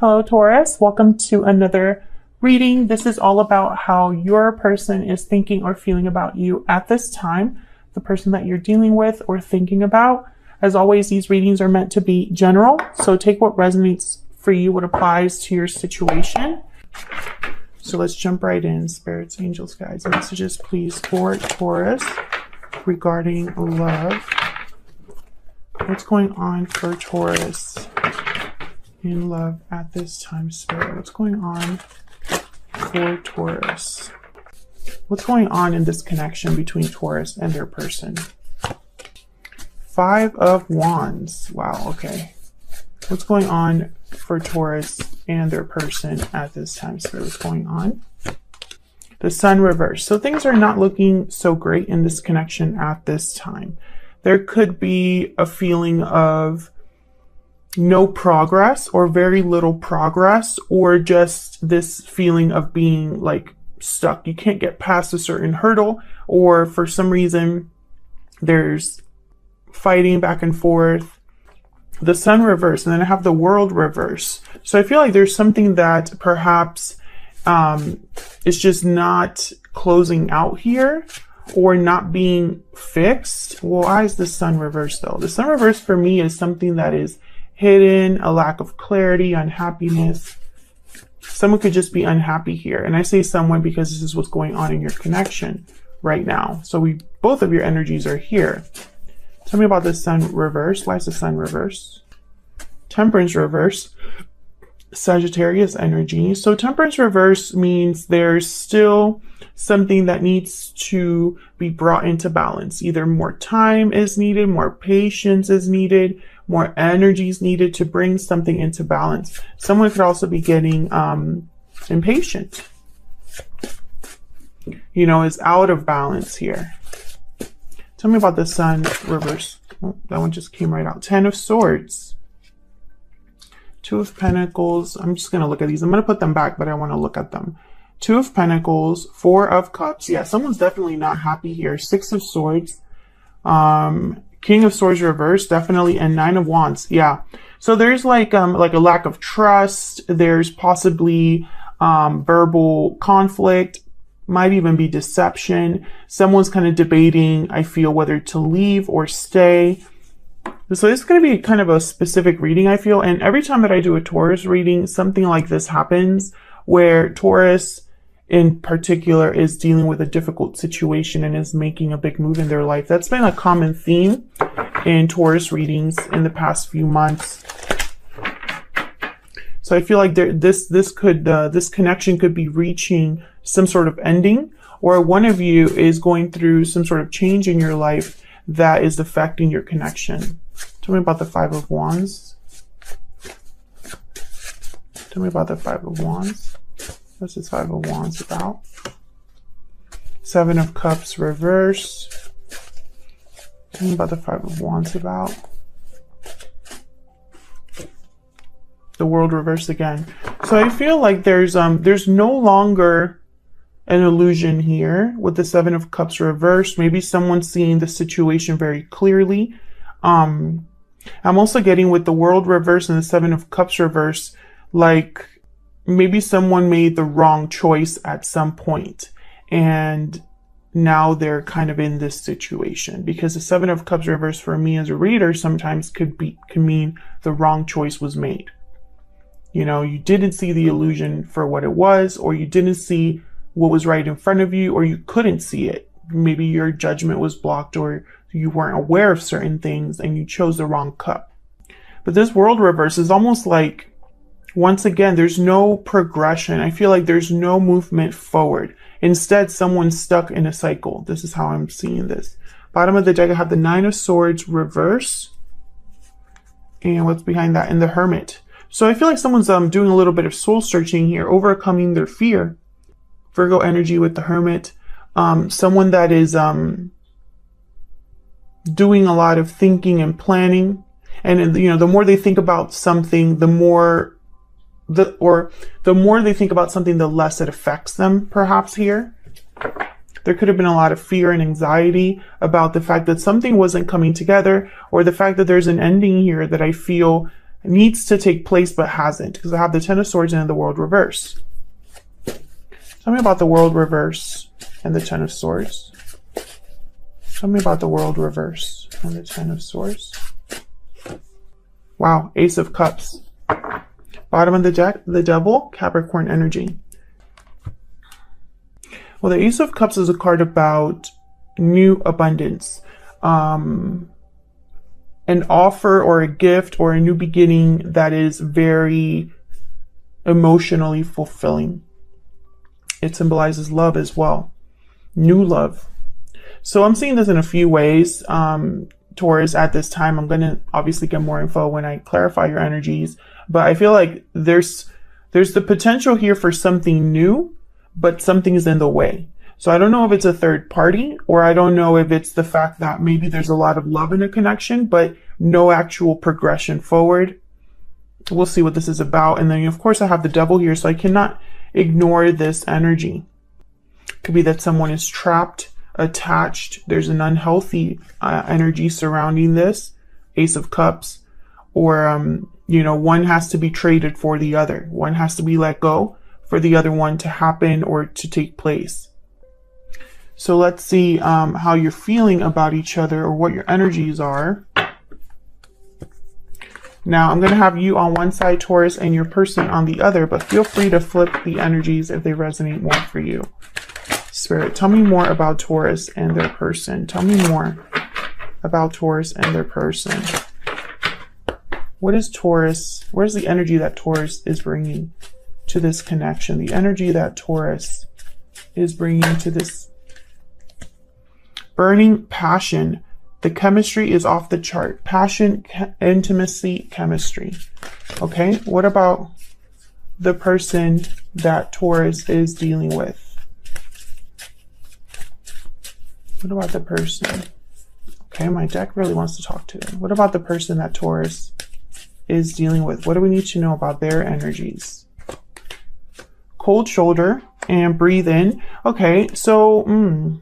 Hello, Taurus. Welcome to another reading. This is all about how your person is thinking or feeling about you at this time, the person that you're dealing with or thinking about. As always, these readings are meant to be general, so take what resonates for you, what applies to your situation. So let's jump right in. Spirits, angels, guides, messages, please, for Taurus regarding love. What's going on for Taurus in love at this time, Spirit? What's going on for Taurus? What's going on in this connection between Taurus and their person? Five of Wands. Wow, okay. What's going on for Taurus and their person at this time, Spirit? What's going on? The Sun reversed. So things are not looking so great in this connection at this time. There could be a feeling of no progress or very little progress, or just this feeling of being like stuck. You can't get past a certain hurdle, or for some reason there's fighting back and forth. The Sun reverse, and then I have the World reverse. So I feel like there's something that perhaps is just not closing out here or not being fixed. Well, why is the Sun reverse though? The Sun reverse for me is something that is hidden, a lack of clarity, unhappiness. Someone could just be unhappy here. And I say someone because this is what's going on in your connection right now. So both of your energies are here. Tell me about the Sun reverse. Why is the Sun reverse? Temperance reverse. Sagittarius energy. So temperance reverse means there's still something that needs to be brought into balance. Either more time is needed, more patience is needed, more energy is needed to bring something into balance. Someone could also be getting impatient. You know, is out of balance here. Tell me about the Sun reverse. Oh, that one just came right out. 10 of Swords. 2 of Pentacles. I'm just going to look at these. I'm going to put them back, but I want to look at them. 2 of Pentacles. 4 of Cups. Yeah, someone's definitely not happy here. 6 of Swords. King of Swords reverse, definitely, and 9 of Wands. Yeah. So there's like a lack of trust. There's possibly verbal conflict. Might even be deception. Someone's kind of debating, I feel, whether to leave or stay. So this is going to be kind of a specific reading, I feel. And every time that I do a Taurus reading, something like this happens where Taurus in particular is dealing with a difficult situation and is making a big move in their life. That's been a common theme in Taurus readings in the past few months. So I feel like this connection could be reaching some sort of ending, or one of you is going through some sort of change in your life that is affecting your connection. Tell me about the 5 of Wands. Tell me about the 5 of Wands. What's this 5 of Wands about? 7 of Cups reverse. Tell me about the 5 of Wands about. The World reverse again. So I feel like there's no longer an illusion here with the 7 of Cups reverse. Maybe someone's seeing the situation very clearly. I'm also getting with the World reverse and the 7 of Cups reverse, like maybe someone made the wrong choice at some point and now they're kind of in this situation, because the 7 of Cups reverse for me as a reader sometimes can mean the wrong choice was made. You know, you didn't see the illusion for what it was, or you didn't see what was right in front of you, or you couldn't see it. Maybe your judgment was blocked, or you weren't aware of certain things and you chose the wrong cup. But this World reverse is almost like, once again, there's no progression. I feel like there's no movement forward. Instead, someone's stuck in a cycle. This is how I'm seeing this. Bottom of the deck, I have the 9 of Swords reverse. And what's behind that? And the Hermit. So I feel like someone's doing a little bit of soul searching here, overcoming their fear. Virgo energy with the Hermit. Someone that is doing a lot of thinking and planning. And, you know, the more they think about something, the more they think about something, the less it affects them, perhaps here. There could have been a lot of fear and anxiety about the fact that something wasn't coming together, or the fact that there's an ending here that I feel needs to take place but hasn't, because I have the Ten of Swords and the World reverse. Tell me about the World reverse and the Ten of Swords. Tell me about the World reverse and the Ten of Swords. Wow, Ace of Cups. Bottom of the deck, the Devil, Capricorn energy. Well, the Ace of Cups is a card about new abundance. An offer or a gift or a new beginning that is very emotionally fulfilling. It symbolizes love as well. New love. So I'm seeing this in a few ways. Taurus, at this time, I'm going to obviously get more info when I clarify your energies. But I feel like there's the potential here for something new, but something is in the way. So I don't know if it's a third party, or I don't know if it's the fact that maybe there's a lot of love in a connection, but no actual progression forward. We'll see what this is about. And then, of course, I have the Devil here, so I cannot ignore this energy. It could be that someone is trapped, attached. There's an unhealthy energy surrounding this Ace of Cups, or you know, one has to be traded for the other. One has to be let go for the other one to happen or to take place. So let's see how you're feeling about each other, or what your energies are. Now I'm going to have you on one side, Taurus, and your person on the other, but feel free to flip the energies if they resonate more for you. Spirit, tell me more about Taurus and their person. Tell me more about Taurus and their person. What is Taurus? Where's the energy that Taurus is bringing to this connection? The energy that Taurus is bringing to this burning passion. The chemistry is off the chart. Passion, intimacy, chemistry. Okay, what about the person that Taurus is dealing with? What about the person? Okay, my deck really wants to talk to them. What about the person that Taurus is dealing with? What do we need to know about their energies? Cold shoulder and breathe in. Okay, so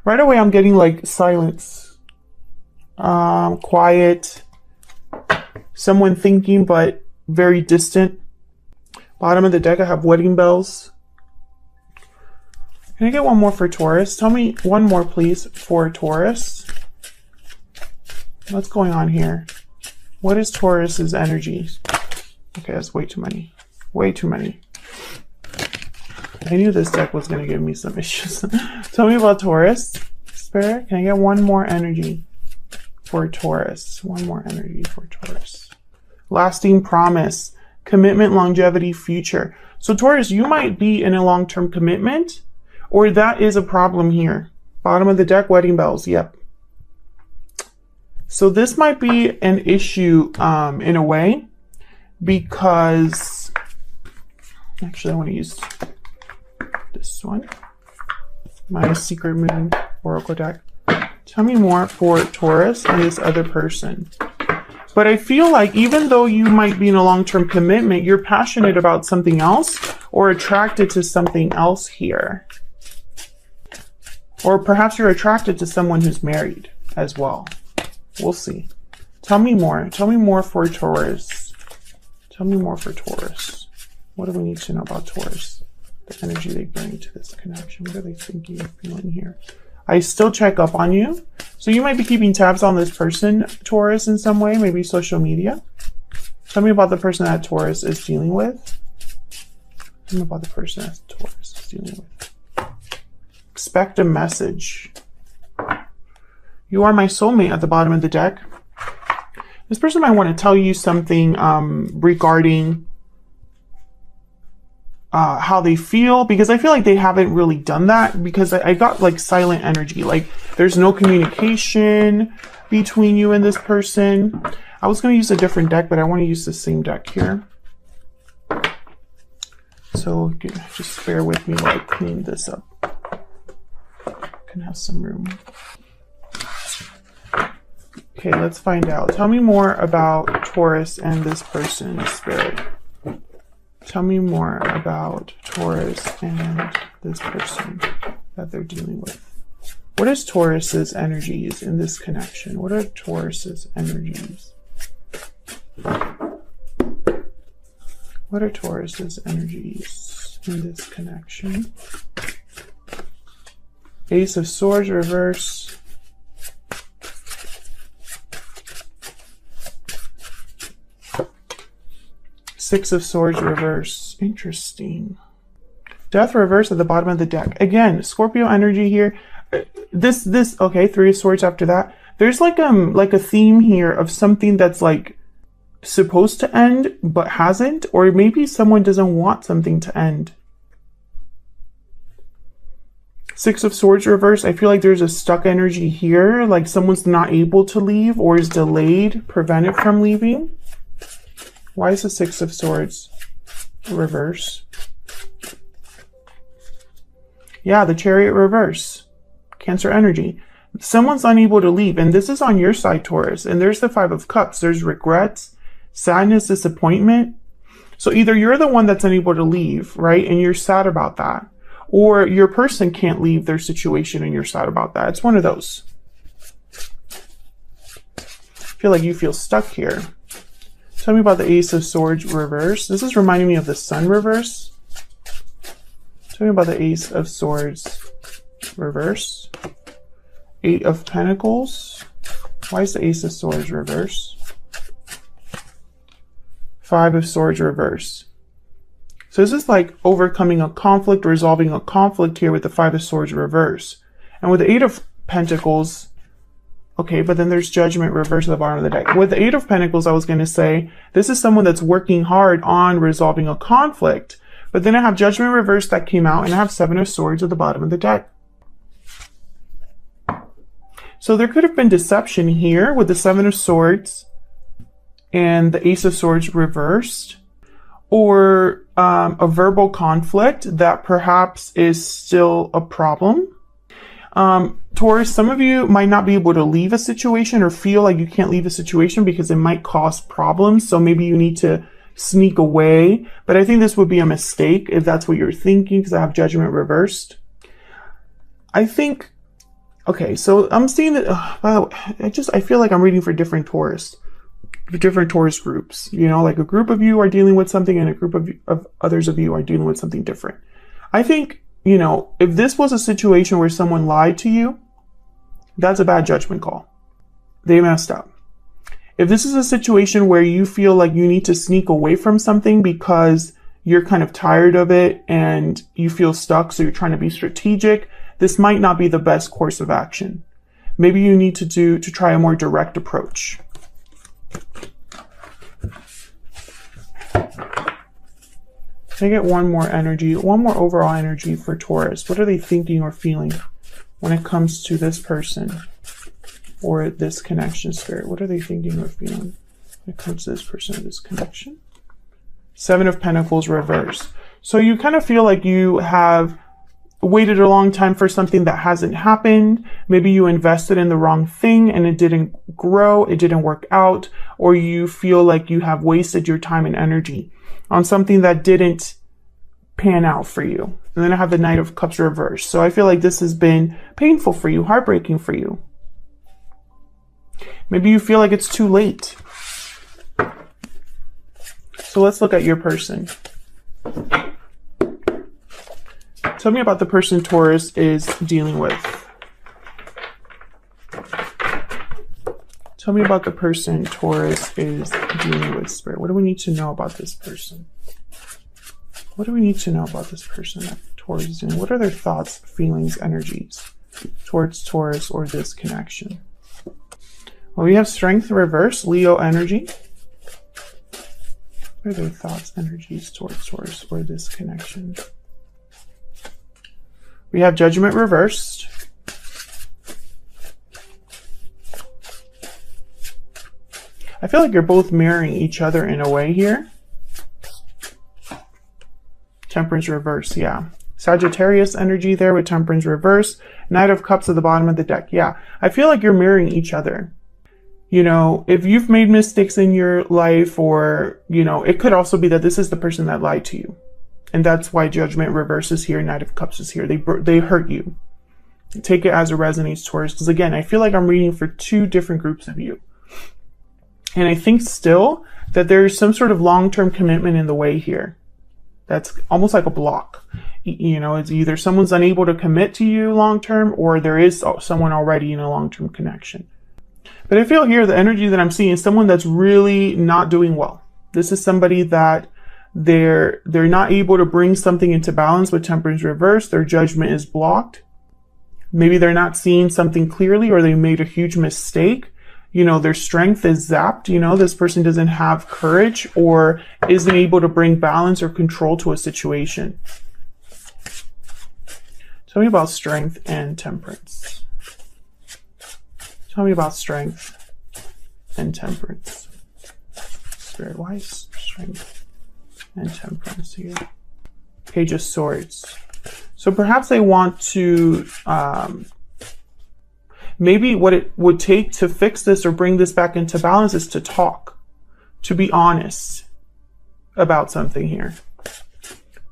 right away I'm getting like silence, quiet, someone thinking but very distant. Bottom of the deck I have wedding bells. Can I get one more for Taurus? Tell me one more, please, for Taurus. What's going on here? What is Taurus's energy? Okay, that's way too many. Way too many. I knew this deck was going to give me some issues. Tell me about Taurus. Spirit, can I get one more energy for Taurus? One more energy for Taurus. Lasting promise. Commitment, longevity, future. So Taurus, you might be in a long-term commitment, or that is a problem here. Bottom of the deck, wedding bells. Yep. So this might be an issue in a way, because actually I want to use this one, my Secret Moon Oracle deck. Tell me more for Taurus and this other person. But I feel like even though you might be in a long-term commitment, you're passionate about something else or attracted to something else here. Or perhaps you're attracted to someone who's married as well. We'll see. Tell me more. Tell me more for Taurus. Tell me more for Taurus. What do we need to know about Taurus? The energy they bring to this connection. What are they thinking or feeling here? I still check up on you. So you might be keeping tabs on this person, Taurus, in some way. Maybe social media. Tell me about the person that Taurus is dealing with. Tell me about the person that Taurus is dealing with. Expect a message. You are my soulmate at the bottom of the deck. This person might want to tell you something regarding how they feel, because I feel like they haven't really done that, because I got like silent energy. Like there's no communication between you and this person. I was going to use a different deck, but I want to use the same deck here. So just bear with me while I clean this up. Can have some room. Okay, let's find out. Tell me more about Taurus and this person, Spirit. Tell me more about Taurus and this person that they're dealing with. What is Taurus's energies in this connection? What are Taurus's energies What are Taurus's energies in this connection? Ace of Swords reverse. Six of Swords reverse. Interesting. Death reverse at the bottom of the deck. Again, Scorpio energy here. Okay, Three of Swords after that. There's like a theme here of something that's like supposed to end but hasn't, or maybe someone doesn't want something to end. Six of Swords reverse. I feel like there's a stuck energy here, like someone's not able to leave or is delayed, prevented from leaving. Why is the Six of Swords reverse? Yeah, the Chariot reverse. Cancer energy. Someone's unable to leave, and this is on your side, Taurus. And there's the Five of Cups. There's regrets, sadness, disappointment. So either you're the one that's unable to leave, right? And you're sad about that. Or your person can't leave their situation and you're sad about that. It's one of those. I feel like you feel stuck here. Tell me about the Ace of Swords reverse. This is reminding me of the Sun reverse. Tell me about the Ace of Swords reverse. Eight of Pentacles. Why is the Ace of Swords reverse? Five of Swords reverse. So this is like overcoming a conflict, resolving a conflict here with the Five of Swords reverse. And with the Eight of Pentacles, okay, but then there's Judgment reverse at the bottom of the deck. With the Eight of Pentacles, I was going to say, this is someone that's working hard on resolving a conflict. But then I have Judgment reverse that came out, and I have Seven of Swords at the bottom of the deck. So there could have been deception here with the Seven of Swords and the Ace of Swords reversed. Or a verbal conflict that perhaps is still a problem. Taurus, some of you might not be able to leave a situation or feel like you can't leave a situation because it might cause problems. So maybe you need to sneak away. But I think this would be a mistake if that's what you're thinking, because I have Judgment reversed. I think, okay, so I'm seeing that, by the way, I feel like I'm reading for different Taurus groups, you know, like a group of you are dealing with something and a group of others of you are dealing with something different. I think, you know, if this was a situation where someone lied to you, that's a bad judgment call. They messed up. If this is a situation where you feel like you need to sneak away from something because you're kind of tired of it and you feel stuck, so you're trying to be strategic, this might not be the best course of action. Maybe you need to try a more direct approach. Can I get one more energy, one more overall energy for Taurus? What are they thinking or feeling when it comes to this person or this connection, Spirit? What are they thinking or feeling when it comes to this person or this connection? Seven of Pentacles reverse. So you kind of feel like you have waited a long time for something that hasn't happened. Maybe you invested in the wrong thing and it didn't grow, it didn't work out, or you feel like you have wasted your time and energy on something that didn't pan out for you. And then I have the Knight of Cups reversed. So I feel like this has been painful for you, heartbreaking for you. Maybe you feel like it's too late. So let's look at your person. Tell me about the person Taurus is dealing with. Tell me about the person Taurus is dealing with, Spirit. What do we need to know about this person? What do we need to know about this person that Taurus is doing? What are their thoughts, feelings, energies towards Taurus or this connection? Well, we have Strength reverse, Leo energy. What are their thoughts, energies towards Taurus or this connection? We have Judgment reversed. I feel like you're both mirroring each other in a way here. Temperance reverse, yeah. Sagittarius energy there with Temperance reverse. Knight of Cups at the bottom of the deck. Yeah, I feel like you're mirroring each other. You know, if you've made mistakes in your life, or, you know, it could also be that this is the person that lied to you. And that's why Judgment reverse is here, Knight of Cups is here. They hurt you. Take it as it resonates, Taurus. Because again, I feel like I'm reading for two different groups of you. And I think still that there's some sort of long-term commitment in the way here. That's almost like a block. You know, it's either someone's unable to commit to you long-term, or there is someone already in a long-term connection. But I feel here the energy that I'm seeing is someone that's really not doing well. This is somebody that they're not able to bring something into balance with Temperance reverse. Their judgment is blocked. Maybe they're not seeing something clearly, or they made a huge mistake. You know, their strength is zapped. You know, this person doesn't have courage or isn't able to bring balance or control to a situation. Tell me about strength and temperance. Tell me about strength and temperance. Spirit, why is strength and temperance here? Page of Swords. So perhaps they want to, maybe what it would take to fix this or bring this back into balance is to talk, to be honest about something here.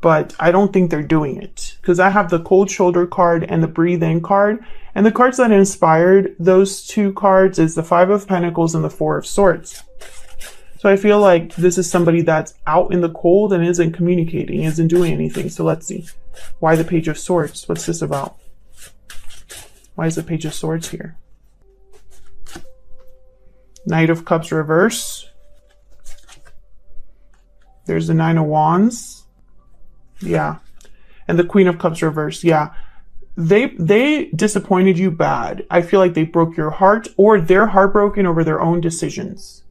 But I don't think they're doing it, because I have the cold shoulder card and the breathe in card. And the cards that inspired those two cards is the Five of Pentacles and the Four of Swords. So I feel like this is somebody that's out in the cold and isn't communicating, isn't doing anything. So let's see. Why the Page of Swords? What's this about? Why is the Page of Swords here? Knight of Cups reverse. There's the Nine of Wands. Yeah. And the Queen of Cups reverse. Yeah. They disappointed you bad. I feel like they broke your heart, or they're heartbroken over their own decisions.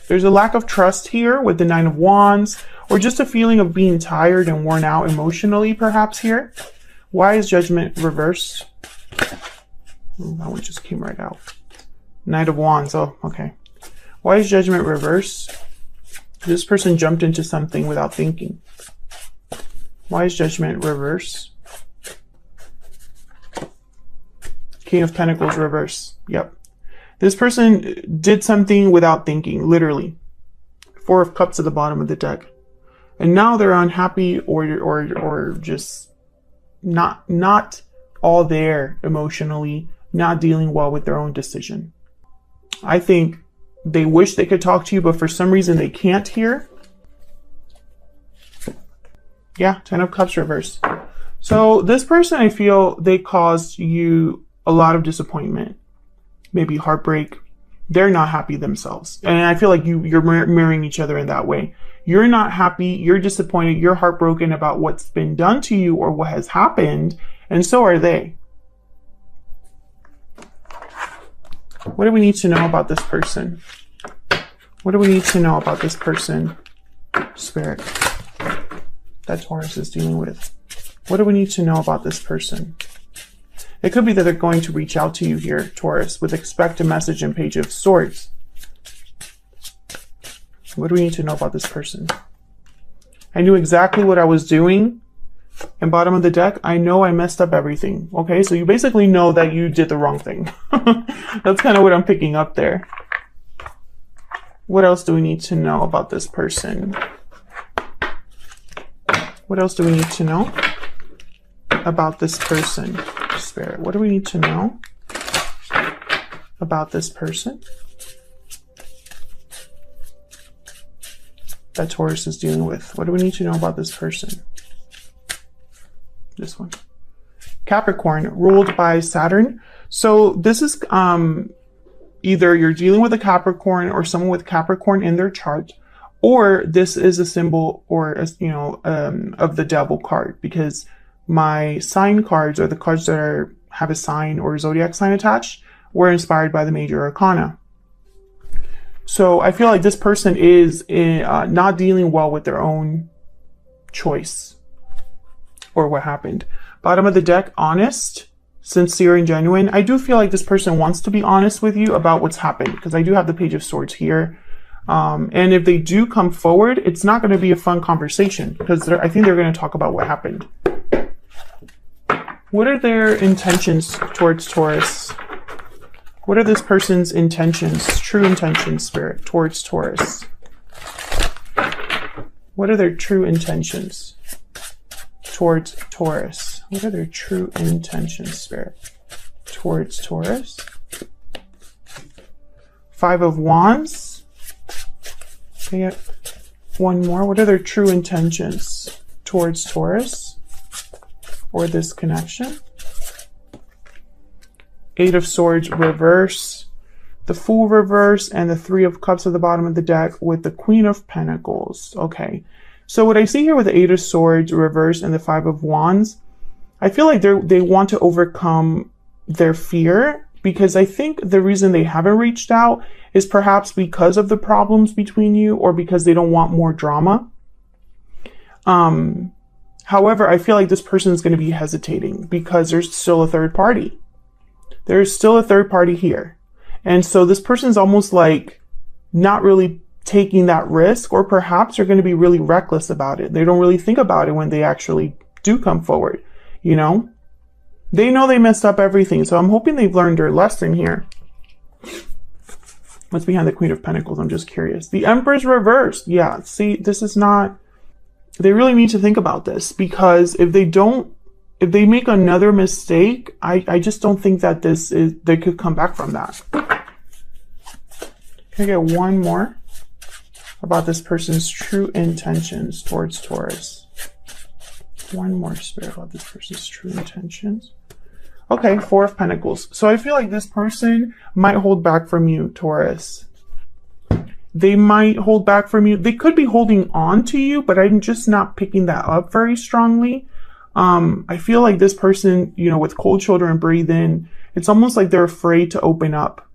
There's a lack of trust here with the Nine of Wands, or just a feeling of being tired and worn out emotionally perhaps here. Why is Judgment reverse? Oh, that one just came right out. Knight of Wands. Oh, okay. Why is Judgment reverse? This person jumped into something without thinking. Why is Judgment reverse? King of Pentacles reverse. Yep. This person did something without thinking, literally. Four of Cups at the bottom of the deck. And now they're unhappy or just not all there emotionally, not dealing well with their own decision. I think they wish they could talk to you, but for some reason they can't here. Yeah, Ten of Cups reverse. So this person, I feel they caused you a lot of disappointment, maybe heartbreak. They're not happy themselves. And I feel like you're mirroring each other in that way. You're not happy, you're disappointed, you're heartbroken about what's been done to you or what has happened, and so are they. What do we need to know about this person? What do we need to know about this person, Spirit, that Taurus is dealing with? What do we need to know about this person? It could be that they're going to reach out to you here, Taurus, with expect a message and Page of Swords. What do we need to know about this person? I knew exactly what I was doing. And bottom of the deck, I know I messed up everything. Okay, so you basically know that you did the wrong thing. That's kind of what I'm picking up there. What else do we need to know about this person? What else do we need to know about this person, Spirit? What do we need to know about this person that Taurus is dealing with? What do we need to know about this person? This one. Capricorn, ruled by Saturn. So this is either you're dealing with a Capricorn or someone with Capricorn in their chart, or this is a symbol or a, of the devil card, because my sign cards, or the cards that have a sign or zodiac sign attached, were inspired by the major arcana. So I feel like this person is not dealing well with their own choice or what happened. Bottom of the deck, honest, sincere, and genuine. I do feel like this person wants to be honest with you about what's happened, because I do have the Page of Swords here. And if they do come forward, it's not going to be a fun conversation, because I think they're going to talk about what happened. What are their intentions towards Taurus? What are this person's intentions, true intentions, Spirit, towards Taurus? What are their true intentions towards Taurus? What are their true intentions, Spirit, towards Taurus? Five of Wands. Okay, one more. What are their true intentions towards Taurus or this connection? Eight of Swords reverse, the Fool reverse, and the Three of Cups at the bottom of the deck with the Queen of Pentacles. Okay, so what I see here with the Eight of Swords reverse and the Five of Wands, I feel like they want to overcome their fear, because I think the reason they haven't reached out is perhaps because of the problems between you or because they don't want more drama. However, I feel like this person is going to be hesitating because there's still a third party. There's still a third party here. And so this person's almost like not really taking that risk, or perhaps they're going to be really reckless about it. They don't really think about it when they actually do come forward, you know? They know they messed up everything, so I'm hoping they've learned their lesson here. What's behind the Queen of Pentacles? I'm just curious. The Empress reversed. Yeah, see, this is not... They really need to think about this, because if they make another mistake, I just don't think that they could come back from that. Can I get one more about this person's true intentions towards Taurus? One more, Spirit, about this person's true intentions. Okay, Four of Pentacles. So I feel like this person might hold back from you, Taurus. They might hold back from you. They could be holding on to you, but I'm just not picking that up very strongly. I feel like this person, you know, with cold shoulder and breathe in, it's almost like they're afraid to open up